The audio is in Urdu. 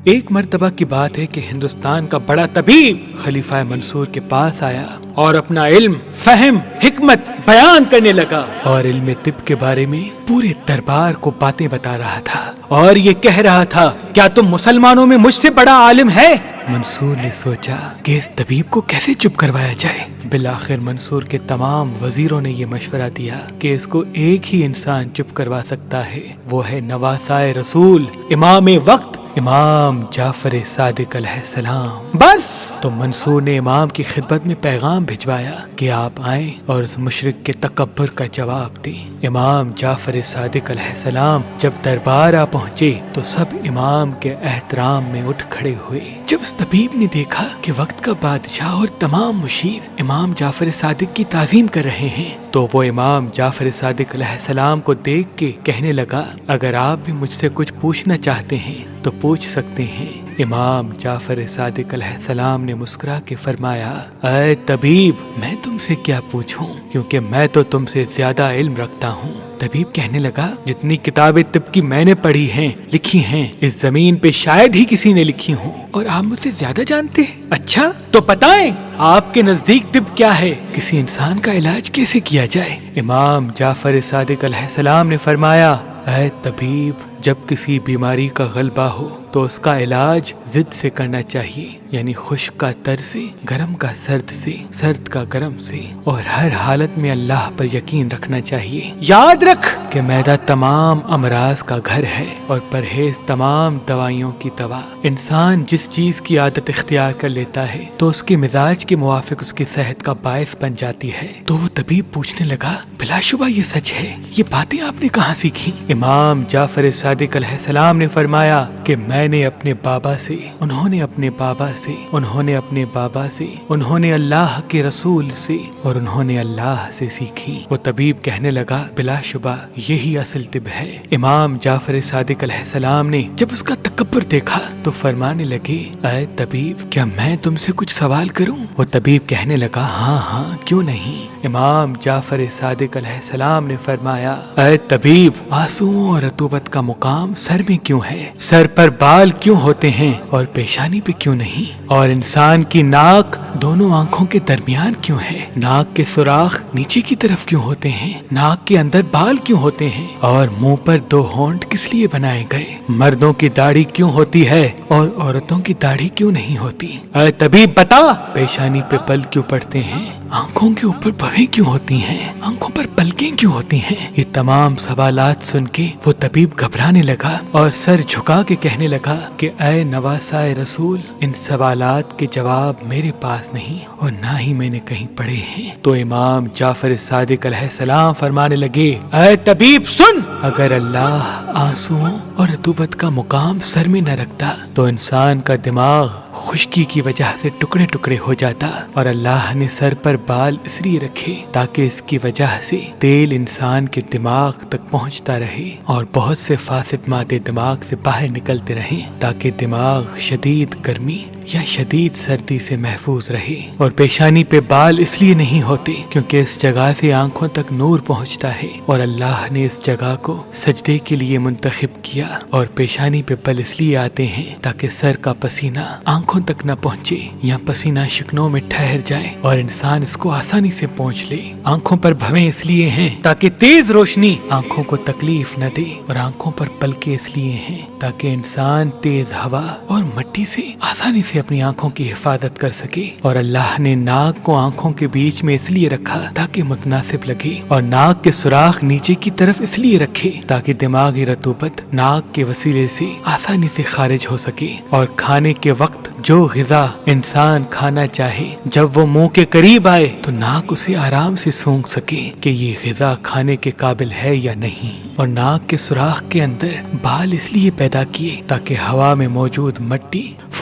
ایک مرتبہ کی بات ہے کہ ہندوستان کا بڑا طبیب خلیفہ منصور کے پاس آیا اور اپنا علم، فہم، حکمت بیان کرنے لگا اور علم طب کے بارے میں پورے دربار کو باتیں بتا رہا تھا اور یہ کہہ رہا تھا، کیا تم مسلمانوں میں مجھ سے بڑا عالم ہے؟ منصور نے سوچا کہ اس طبیب کو کیسے چپ کروایا جائے۔ بالآخر منصور کے تمام وزیروں نے یہ مشورہ دیا کہ اس کو ایک ہی انسان چپ کروا سکتا ہے، وہ ہے نواسائے رسول، امام وقت، امام جعفر صادق علیہ السلام۔ بس تو منصور نے امام کی خدمت میں پیغام بھجوایا کہ آپ آئیں اور اس مشرک کے تکبر کا جواب دیں۔ امام جعفر صادق علیہ السلام جب دربار آ پہنچے تو سب امام کے احترام میں اٹھ کھڑے ہوئے۔ جب اس طبیب نے دیکھا کہ وقت کا بادشاہ اور تمام مشیر امام جعفر صادق کی تعظیم کر رہے ہیں تو وہ امام جعفر صادق علیہ السلام کو دیکھ کے کہنے لگا، اگر آپ بھی مجھ سے کچھ پوچھنا چاہتے ہیں تو پوچھ سکتے ہیں۔ امام جعفر صادق علیہ السلام نے مسکرا کے فرمایا، اے طبیب، میں تم سے کیا پوچھوں، کیونکہ میں تو تم سے زیادہ علم رکھتا ہوں۔ طبیب کہنے لگا، جتنی کتابیں طب کی میں نے پڑھی ہیں، لکھی ہیں، اس زمین پہ شاید ہی کسی نے لکھی ہوں، اور آپ مجھ سے زیادہ جانتے ہیں۔ اچھا تو بتائیں، آپ کے نزدیک طب کیا ہے؟ کسی انسان کا علاج کیسے کیا جائے؟ امام جعفر صادق علیہ السلام نے فرمایا، اے طبیب، جب کسی بیماری کا غلبہ ہو تو اس کا علاج ضد سے کرنا چاہیے، یعنی خشک کا تر سے، گرم کا سرد سے، سرد کا گرم سے، اور ہر حالت میں اللہ پر یقین رکھنا چاہیے۔ یاد رکھ کہ معدہ تمام امراض کا گھر ہے اور پرہیز تمام دوائیوں کی دوا۔ انسان جس چیز کی عادت اختیار کر لیتا ہے تو اس کے مزاج کے موافق اس کی صحت کا باعث بن جاتی ہے۔ تو وہ طبیب پوچھنے لگا، بلا شبہ یہ سچ ہے، یہ باتیں آپ نے کہاں سیکھی؟ امام جعفر صادق علیہ السلام نے فرمایا کہ میں نے اپنے بابا سے، انہوں نے اپنے بابا سے، انہوں نے اپنے بابا سے، انہوں نے اللہ کے رسول سے، اور انہوں نے اللہ سے سیکھی۔ وہ طبیب کہنے لگا، بلا شبہ یہی اصل طب ہے۔ امام جعفر صادق علیہ السلام نے جب اس کا تکبر دیکھا تو فرمانے لگے، اے طبیب، کیا میں تم سے کچھ سوال کروں؟ وہ طبیب کہنے لگا، ہاں ہاں، کیوں نہیں۔ امام جعفر صادق علیہ السلام نے فرمایا، اے طبیب، آنسوؤں اور رطوبت کا مقام سر میں کیوں ہے؟ سر پر بال کیوں ہوتے ہیں اور پیشانی پہ کیوں نہیں؟ اور انسان کی ناک دونوں آنکھوں کے درمیان کیوں ہے؟ ناک کے سوراخ نیچے کی طرف کیوں ہوتے ہیں؟ ناک کے اندر بال کیوں ہوتے ہیں؟ اور منہ پر دو ہونٹ کس لیے بنائے گئے؟ مردوں کی داڑھی کیوں ہوتی ہے اور عورتوں کی داڑھی کیوں نہیں ہوتی؟ اے طبیب بتا، پیشانی پہ بل کیوں پڑتے ہیں؟ آنکھوں کے اوپر بھویں کیوں ہوتی ہیں؟ آنکھوں پر پلکیں کیوں ہوتی ہیں؟ یہ تمام سوالات سن کے وہ طبیب گھبرانے لگا اور سر جھکا کے کہنے لگا کہ اے نواسائے رسول، ان سوالات کے جواب میرے پاس نہیں اور نہ ہی میں نے کہیں پڑھے ہیں۔ تو امام جعفر صادق علیہ السلام فرمانے لگے، اے طبیب سن، اگر اللہ آنسوؤں اور رطوبت کا مقام سر میں نہ رکھتا تو انسان کا دماغ خشکی کی وجہ سے ٹکڑے ٹکڑے ہو جاتا، اور اللہ نے سر پر بال اس لیے رکھے تاکہ اس کی وجہ سے تیل انسان کے دماغ تک پہنچتا رہے اور بہت سے فاسد مادے دماغ سے باہر نکلتے رہیں تاکہ دماغ شدید گرمی یا شدید سردی سے محفوظ رہے۔ اور پیشانی پہ بال اس لیے نہیں ہوتے کیونکہ اس جگہ سے آنکھوں تک نور پہنچتا ہے اور اللہ نے اس جگہ کو سجدے کے لیے منتخب کیا۔ اور پیشانی پہ بل اس لیے آتے ہیں تاکہ سر کا پسینہ آنکھوں تک نہ پہنچے یا پسینہ شکنوں میں ٹھہر جائے اور انسان اس کو آسانی سے پہنچ لے۔ آنکھوں پر بھویں اس لیے ہیں تاکہ تیز روشنی آنکھوں کو تکلیف نہ دے، اور آنکھوں پر پلکیں اس لیے ہیں تاکہ انسان تیز ہوا اور مٹی سے آسانی سے اپنی آنکھوں کی حفاظت کر سکے۔ اور اللہ نے ناک کو آنکھوں کے بیچ میں اس لیے رکھا تاکہ متناسب لگے، اور ناک کے سوراخ نیچے کی طرف اس لیے رکھے تاکہ دماغی رطوبت ناک کے وسیلے سے آسانی سے خارج ہو سکے۔ اور کھانے کے وقت جو غذا انسان کھانا چاہے جب وہ منہ کے قریب آئے تو ناک اسے آرام سے سونگھ سکے کہ یہ غذا کھانے کے قابل ہے یا نہیں۔ اور ناک کے سوراخ کے اندر بال اس لیے پیدا کیے تاکہ ہوا میں موجود مٹی